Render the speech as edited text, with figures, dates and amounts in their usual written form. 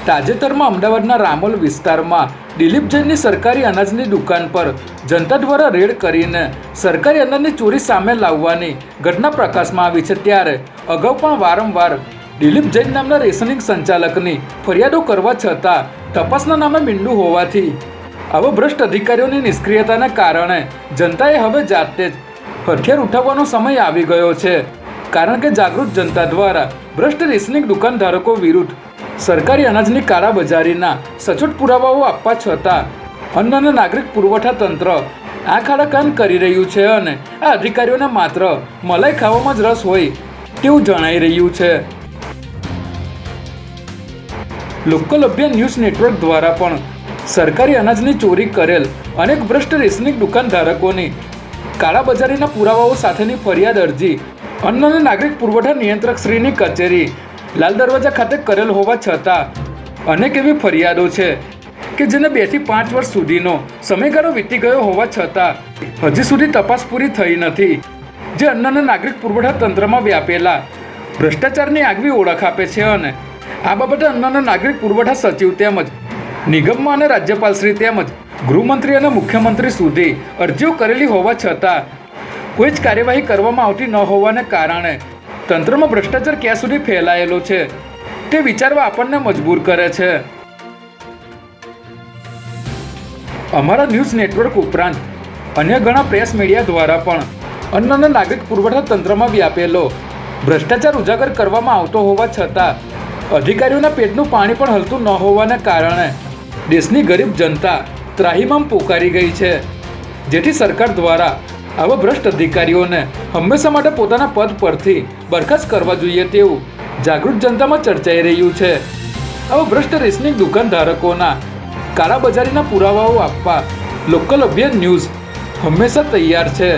તાજેતરમાં અમદાવાદના રામોલ વિસ્તારમાં દિલીપ જૈનની સરકારી અનાજની દુકાન પર જનતા દ્વારા રેડ કરીને સરકારી અનાજની ચોરી સામે લાવવાની ઘટના પ્રકાશમાં આવી છે। ત્યારે અગાઉ પણ વારંવાર દિલીપ જૈન નામના રેશનિંગ સંચાલકની ફરિયાદો કરવા છતાં તપાસના નામે મીંડું હોવાથી આવા ભ્રષ્ટ અધિકારીઓની નિષ્ક્રિયતાને કારણે જનતાએ હવે જાતે જ હથિયાર ઉઠાવવાનો સમય આવી ગયો છે। કારણ કે જાગૃત જનતા દ્વારા ભ્રષ્ટ રેશનિંગ દુકાનધારકો વિરુદ્ધ સરકારી અનાજની કાળાબજારીના સચોટ પુરાવાઓ આપવા છતાં અન્ન અને નાગરિક પુરવઠા તંત્ર આંખ આડા કાન કરી રહ્યું છે અને આ અધિકારીઓને માત્ર મલાઈ ખાવામાં જ રસ હોય તેવું જણાઈ રહ્યું છે। લોકલ અભિયાન ન્યૂઝ નેટવર્ક દ્વારા પણ સરકારી અનાજની ચોરી કરેલ અનેક ભ્રષ્ટ રેશનિંગ દુકાનધારકોની કાળાબજારીના પુરાવાઓ સાથેની ફરિયાદ અરજી અન્ન અને નાગરિક પુરવઠા નિયંત્રક શ્રીની કચેરી લાલ દરવાજા ખાતે કરેલ હોવા છતાં અનેક એવી ફરિયાદો છે કે જેને 2 થી 5 વર્ષ સુધીનો સમયગાળો વીતી ગયો હોવા છતાં હજી સુધી તપાસ પૂરી થઈ નથી, જે અન્ન અને નાગરિક પુરવઠા તંત્રમાં વ્યાપેલા ભ્રષ્ટાચારની આગવી ઓળખ આપે છે। અને આ બાબતે અન્ન અને નાગરિક પુરવઠા સચિવ તેમજ નિગમમાં અને રાજ્યપાલશ્રી તેમજ ગૃહમંત્રી અને મુખ્યમંત્રી સુધી અરજીઓ કરેલી હોવા છતાં કોઈ જ કાર્યવાહી કરવામાં આવતી ન હોવાને કારણે તંત્રમાં ભ્રષ્ટાચાર ક્યાં સુધી ફેલાયેલો છે તે વિચારવા આપણને મજબૂર કરે છે। અમારા ન્યૂઝ નેટવર્ક ઉપરાંત અન્ય ઘણા પ્રેસ મીડિયા દ્વારા પણ અન્ન અને નાગરિક પુરવઠા તંત્રમાં વ્યાપેલો ભ્રષ્ટાચાર ઉજાગર કરવામાં આવતો હોવા છતાં અધિકારીઓના પેટનું પાણી પણ હલતું ન હોવાને કારણે દેશની ગરીબ જનતા ત્રાહિમામ પોકારી ગઈ છે, જેથી સરકાર દ્વારા આવા ભ્રષ્ટ અધિકારીઓને હંમેશા માટે પોતાના પદ પરથી બરખાસ્ત કરવા જોઈએ તેવું જાગૃત જનતામાં ચર્ચાઈ રહ્યું છે। આવા ભ્રષ્ટ રેશનિંગ દુકાનધારકોના કાળાબજારીના પુરાવાઓ આપવા લોકલ અભિયાન ન્યૂઝ હંમેશા તૈયાર છે।